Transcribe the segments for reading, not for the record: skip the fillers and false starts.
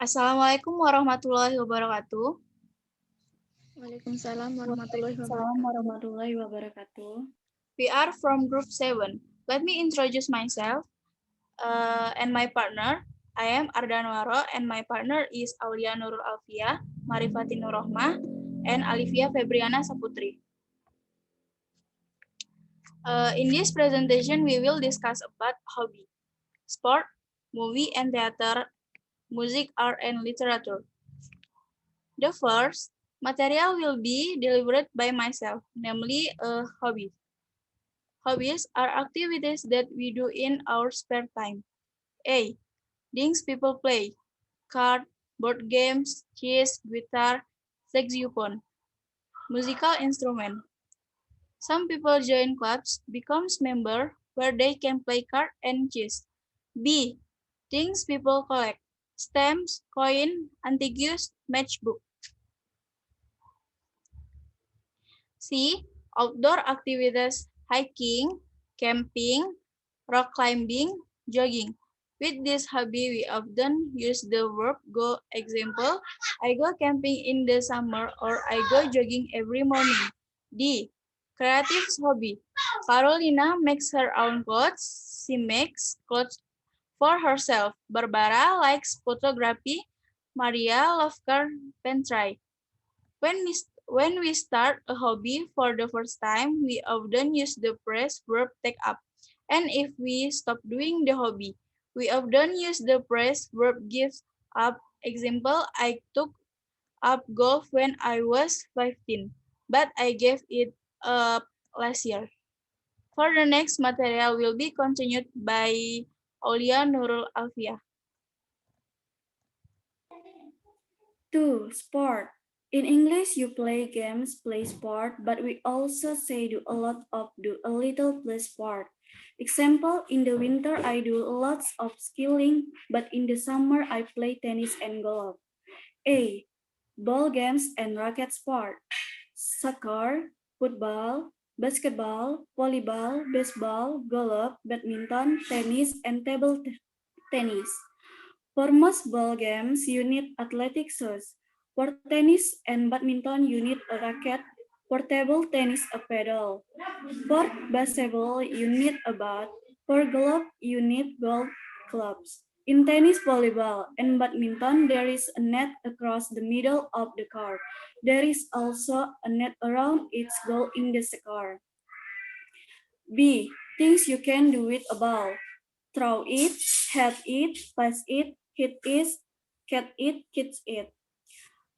Assalamualaikum warahmatullahi wabarakatuh. Waalaikumsalam warahmatullahi Waalaikumsalam wabarakatuh. warahmatullahi wabarakatuh. We are from group 7. Let me introduce myself and my partner. I am Ardanwaro and my partner is Aulia Nurul Alfia, Marifati Nurrohmah, and Alivia Febriana Saputri. In this presentation, we will discuss about hobby, sport, movie and theater, music, art, and literature. The first material will be delivered by myself, namely hobby. Hobbies are activities that we do in our spare time. A. Things people play. Card, board games, chess, guitar, saxophone. Musical instrument. Some people join clubs, becomes member where they can play card and chess. B. Things people collect. Stamps, coin, antiques, matchbook. C. Outdoor activities, hiking, camping, rock climbing, jogging. With this hobby, we often use the verb go. Example, I go camping in the summer or I go jogging every morning. D. Creative hobby. Carolina makes her own clothes. She makes clothes for herself. Barbara likes photography. Maria loves carpentry. When we start a hobby for the first time, we often use the phrase verb take up. And if we stop doing the hobby, we often use the phrase verb gives up. Example, I took up golf when I was 15, but I gave it up last year. For the next material will be continued by Aulia Nurul Alfia. 2. Sport. In English, you play games, play sport, but we also say do a lot of do a little play sport. Example, in the winter, I do lots of skiing, but in the summer, I play tennis and golf. A. Ball games and racket sport. Soccer, football, basketball, volleyball, baseball, golf, badminton, tennis, and table tennis. For most ball games, you need athletic shoes. For tennis and badminton, you need a racket. For table tennis, a paddle. For basketball, you need a bat. For golf, you need golf clubs. In tennis, volleyball, and badminton, there is a net across the middle of the court. There is also a net around each goal in the score. B. Things you can do with a ball. Throw it, head it, pass it, hit it, catch it, kick it.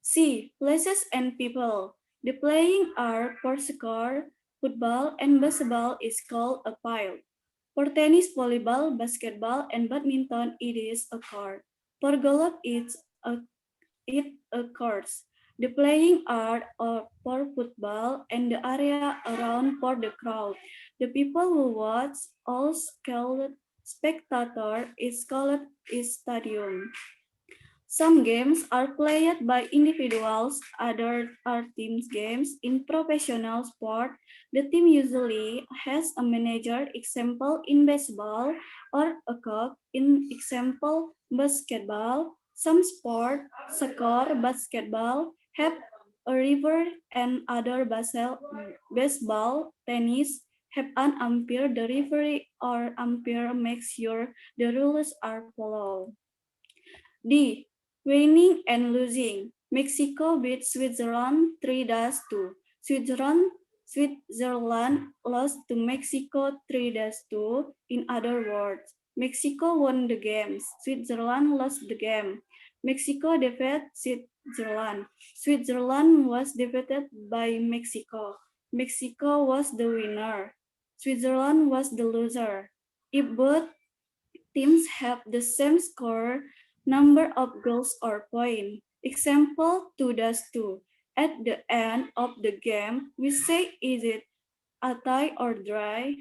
C. Places and people. The playing art for soccer, football, and basketball is called a field. For tennis, volleyball, basketball, and badminton, it is a court. For golf, it a course. The playing art for football and the area around for the crowd. The people who watch, all called spectator, is called a stadium. Some games are played by individuals, others are team games. In professional sport, the team usually has a manager, example in baseball, or a coach, in example basketball. Some sport, soccer, basketball, have a river and other baseball, tennis, have an umpire. The referee or umpire makes sure the rules are followed. D. Winning and losing. Mexico beat Switzerland 3-2. Switzerland lost to Mexico 3-2. In other words, Mexico won the games. Switzerland lost the game. Mexico defeated Switzerland. Switzerland was defeated by Mexico. Mexico was the winner. Switzerland was the loser. If both teams have the same score, number of goals or points. Example 2-2. At the end of the game, we say is it a tie or draw.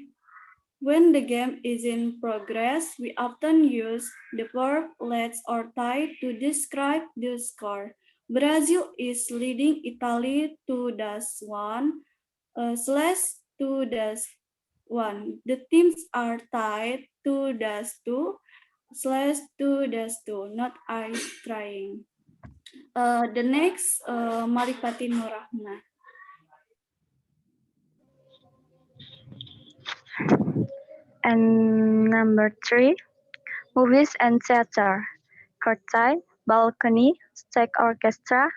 When the game is in progress, we often use the verb let's or tie to describe the score. Brazil is leading Italy 2-1 slash 2-1. The teams are tied 2-2. /2-2, not I trying. The next, Maripati Nurahma. And number three, movies and theater. Curtain, balcony, stage orchestra,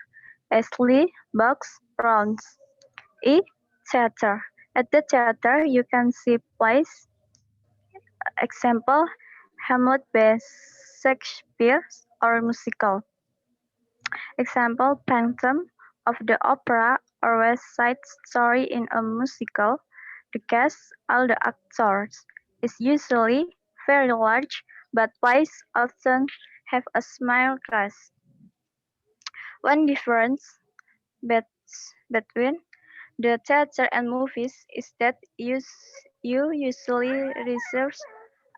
Ashley, box, rounds. E. Theater. At the theater, you can see plays. Example, Hamlet by Shakespeare or musical. Example, Phantom of the Opera or West Side Story in a musical. The cast, all the actors, is usually very large, but plays often have a small cast. One difference between the theater and movies is that you usually reserve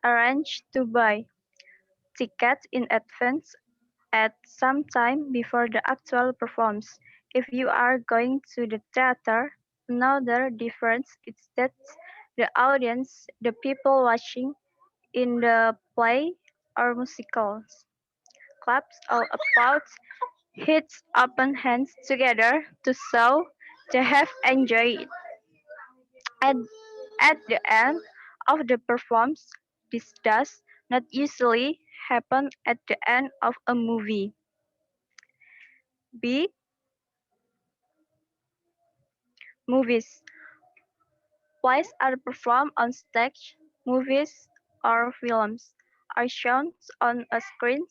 arrange to buy tickets in advance at some time before the actual performance. If you are going to the theater, another difference is that the audience, the people watching in the play or musicals, claps or applause, hits open hands together to show they have enjoyed it. At, at the end of the performance, this does not usually happen at the end of a movie. B. Movies. Plays are performed on stage. Movies or films are shown on a screen.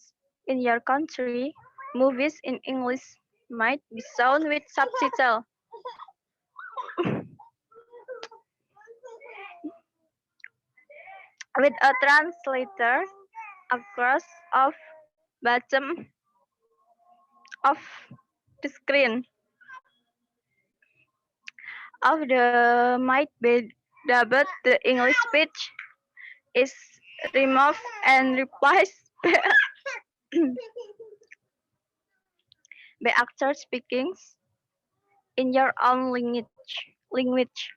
In your country, movies in English might be shown with subtitles, with a translator across of bottom of the screen. Of the might be dubbed, the English speech is removed and replaced by actors speaking in your own language.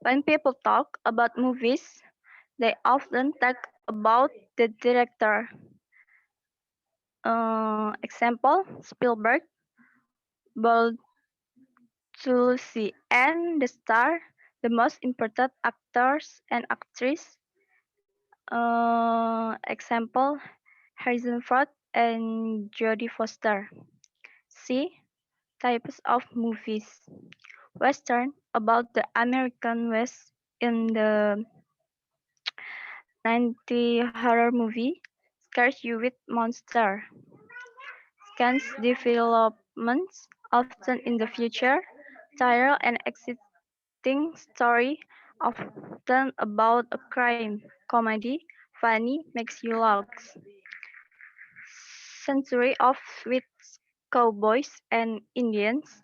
When people talk about movies, they often talk about the director. Example, Spielberg, Belushi, and the star, the most important actors and actresses. Example, Harrison Ford and Jodie Foster. C. Types of movies. Western, about the American West in the 90 horror movie, scares you with monster. Scans developments, often in the future, tire and exciting story, often about a crime, comedy, funny, makes you laugh. Century of with cowboys and Indians,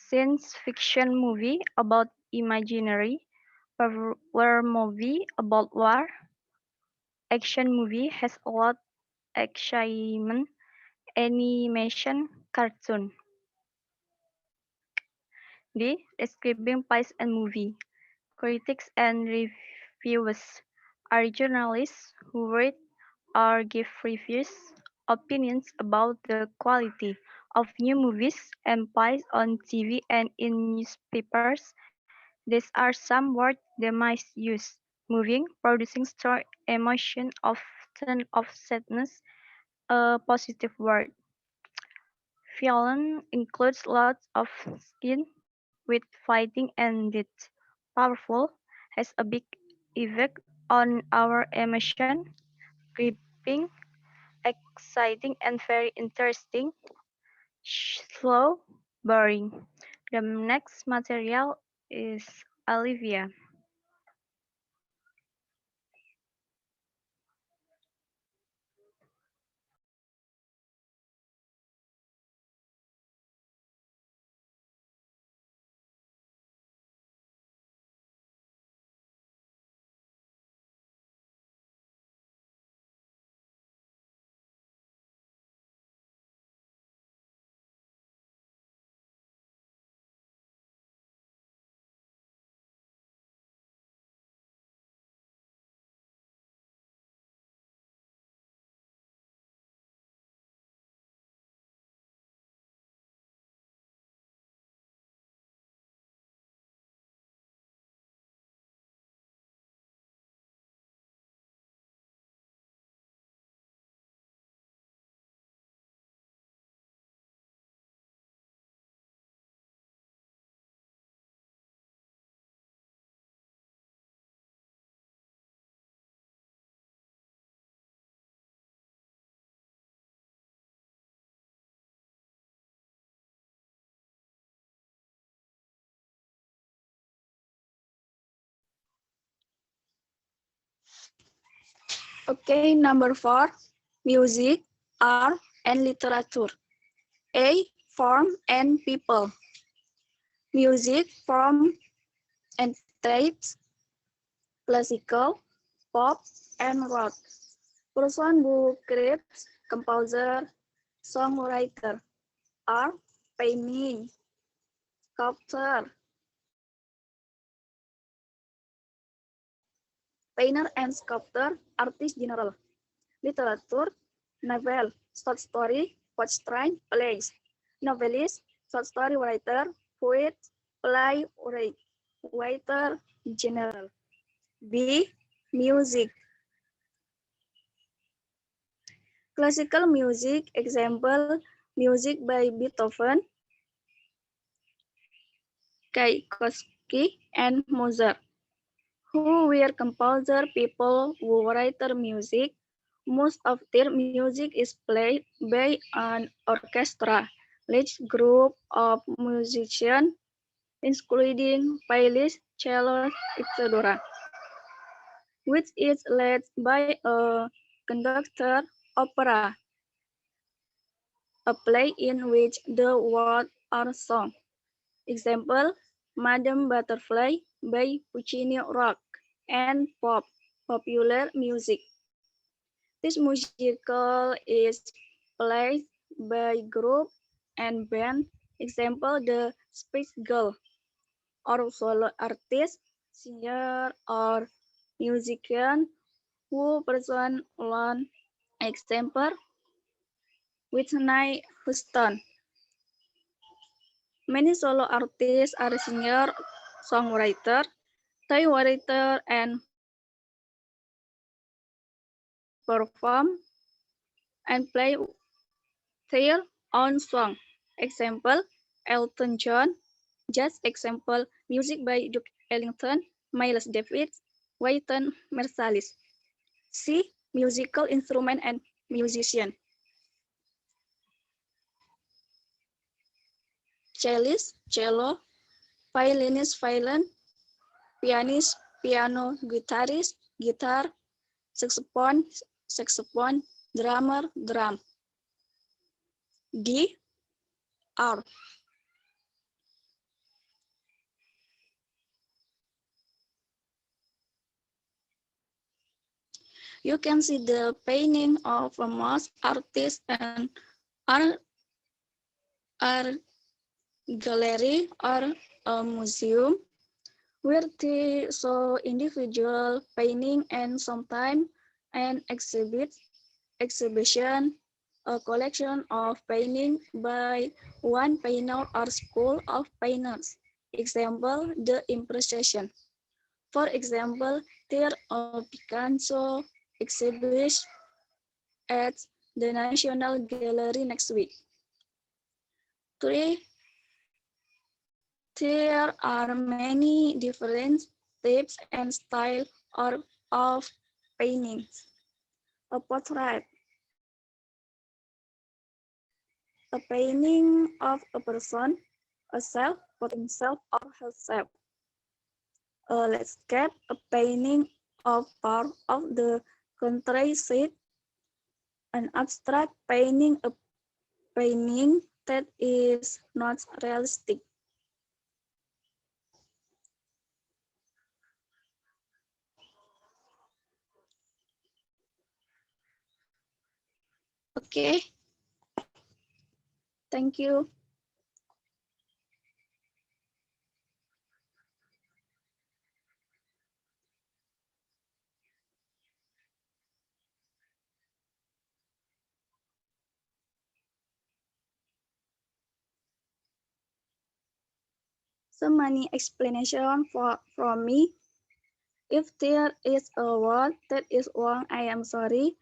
science fiction movie about imaginary, war movie about war, action movie has a lot excitement, animation, cartoon. D. Describing plays and movie. Critics and reviewers are journalists who read or give reviews, opinions about the quality of new movies and plays on TV and in newspapers. These are some words they might use. Moving, producing strong emotion, often of sadness, a positive word. Violence includes lots of skin with fighting and death. Powerful has a big effect on our emotion, gripping, exciting and very interesting, slow, boring. The next material is Olivia. Okay, number 4, music, art, and literature. A, form and people. Music, form and types, classical, pop, and rock. Person who creates, composer, songwriter. Art, painting, sculptor, painter and sculptor, artist general. Literature, novel, short story, poetry, plays. Novelist, short story writer, poet, play writer, general. B. Music. Classical music, example, music by Beethoven, Tchaikovsky, and Mozart. Who were composer people who write music. Most of their music is played by an orchestra, large group of musicians, including pianists, cellos, etc., which is led by a conductor. Opera, a play in which the words are sung. Example, Madame Butterfly by Puccini rock and pop, popular music. This musical is played by group and band. Example, the Spice Girl, or solo artist, singer, or musician who person alone. Example, Whitney Houston. Many solo artists are singer, songwriter, writer, and perform and play their own song. Example, Elton John. Just example, music by Duke Ellington, Miles Davis, Wynton Marsalis. C. Musical instrument and musician. Cellist, cello, violinist, violin, pianist, piano, guitarist, guitar, saxophone, saxophone, drummer, drum. D. Art. You can see the painting of famous artists and art, art gallery or a museum where they show individual painting and sometimes an exhibition, a collection of painting by one painter or school of painters. Example, the Impression. For example, there are Picasso exhibit at the National Gallery next week. 3. There are many different types and styles of paintings. A portrait, a painting of a person, a self, himself or herself. A landscape, a painting of part of the countryside. An abstract painting, a painting that is not realistic. Okay, thank you. So many explanation from me. If there is a word that is wrong, I am sorry.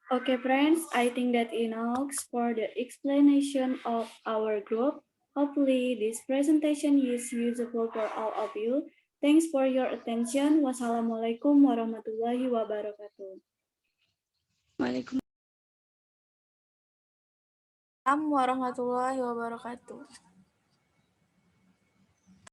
Okay, friends, I think that enough for the explanation of our group. Hopefully, this presentation is useful for all of you. Thanks for your attention. Wassalamualaikum warahmatullahi wabarakatuh. Waalaikumsalam. Assalamualaikum warahmatullahi wabarakatuh.